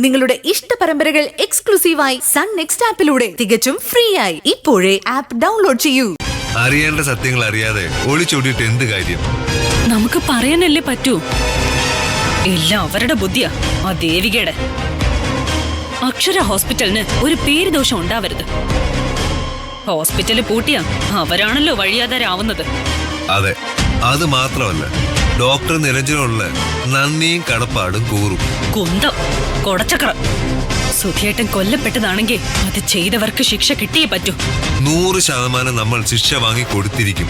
നിങ്ങളുടെ ഇഷ്ട പരമ്പരകൾ എക്സ്ക്ലൂസീവായി സൺ നെക്സ്റ്റ് ആപ്പിലൂടെ തികച്ചും ഫ്രീ ആയി ഇപ്പോഴേ ആപ്പ് ഡൗൺലോഡ് ചെയ്യൂ. അറിയേണ്ട സത്യങ്ങൾ അറിയാതെ ഒളിച്ചോടിയിട്ട് എന്ത് കാര്യം? നമുക്ക് പറയാനല്ലേ പറ്റൂ. എല്ലാം അവരുടെ ബുദ്ധിയാ. ആ ദേവികയുടെ. അക്ഷര ഹോസ്പിറ്റലിന് ഒരു പേര് ദോഷം ഉണ്ടാവരുത്. ഹോസ്പിറ്റല് പൂട്ടിയാ അവരാണല്ലോ വഴിയാധാരാവുന്നത്. അതെ, അത് മാത്രമല്ല, ഡോക്ടർ നിരഞ്ജനുള്ള നന്ദിയും കടപ്പാടും കൂറും. കുന്തം കൊടച്ചക്ര. സുധിയേട്ടൻ കൊല്ലപ്പെട്ടതാണെങ്കിൽ അത് ചെയ്തവർക്ക് ശിക്ഷ കിട്ടിയേ പറ്റൂ. 100% നമ്മൾ ശിക്ഷ വാങ്ങി കൊടുത്തിരിക്കും.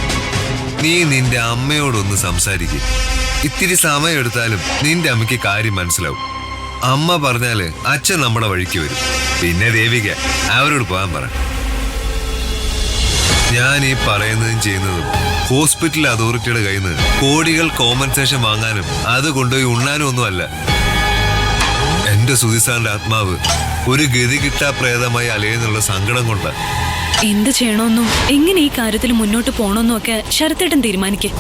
നീ നിന്റെ അമ്മയോടൊന്ന് സംസാരിക്കും. ഇത്തിരി സമയം എടുത്താലും നിന്റെ അമ്മയ്ക്ക് കാര്യം മനസ്സിലാവും. അമ്മ പറഞ്ഞാല് അച്ഛൻ നമ്മുടെ വഴിക്ക് വരും. പിന്നെ ദേവിക അവരോട് പോകാൻ പറ. ഞാൻ ഈ പറയുന്നതും ചെയ്യുന്നതും ഹോസ്പിറ്റൽ അതോറിറ്റിയുടെ കയ്യിൽ നിന്ന് കോടികൾ കോമ്പൻസേഷൻ വാങ്ങാനും അത് കൊണ്ടുപോയി ഉണ്ണാനും ഒന്നുമല്ല. എന്റെ സുധിസാറിന്റെ ആത്മാവ് ഒരു ഗതി കിട്ടാ പ്രേതമായി അലയുന്നുള്ള സങ്കടം കൊണ്ട് എന്ത് ചെയ്യണമെന്നും എങ്ങനെ ഈ കാര്യത്തിൽ മുന്നോട്ട് പോകണമെന്നും ഒക്കെ ശരത്തേട്ടൻ തീരുമാനിക്കേ.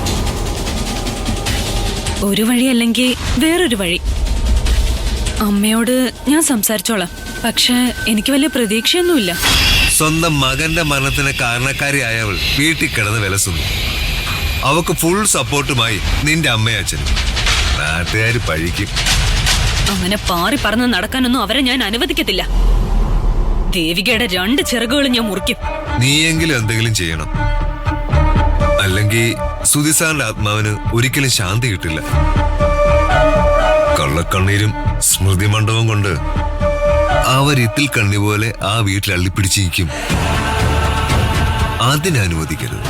ഒരു വഴി അല്ലെങ്കിൽ വേറൊരു വഴി. അമ്മയോട് ഞാൻ സംസാരിച്ചോളാം. പക്ഷെ എനിക്ക് വലിയ പ്രതീക്ഷയൊന്നുമില്ല. സ്വന്തം മകന്റെ മരണത്തിന് കാരണക്കാരിയായവൾ വീട്ടിൽ കിടന്ന് വിലസുന്നു. അവക്ക് ഫുൾ സപ്പോർട്ടുമായി നിന്റെ അമ്മയച്ഛനും. നാട്ടുകാർ പഴിക്കും. അങ്ങനെ പാറി പറന്ന് നടക്കാനൊന്നും അവരെ ഞാൻ അനുവദിക്കത്തില്ല. ദേവികയുടെ 2 ചിറകുകളും ഞാൻ മുറിക്കും. നീയെങ്കിലും എന്തെങ്കിലും ചെയ്യണം. അല്ലെങ്കിൽ സുധിസാറിന്റെ ആത്മാവിന് ഒരിക്കലും ശാന്തി കിട്ടില്ല. കള്ളക്കണ്ണീരും സ്മൃതി മണ്ഡപം കൊണ്ട് അവരിത്തിൽ കണ്ണി പോലെ ആ വീട്ടിൽ അള്ളിപ്പിടിച്ചിരിക്കും. അതിനനുവദിക്കരുത്.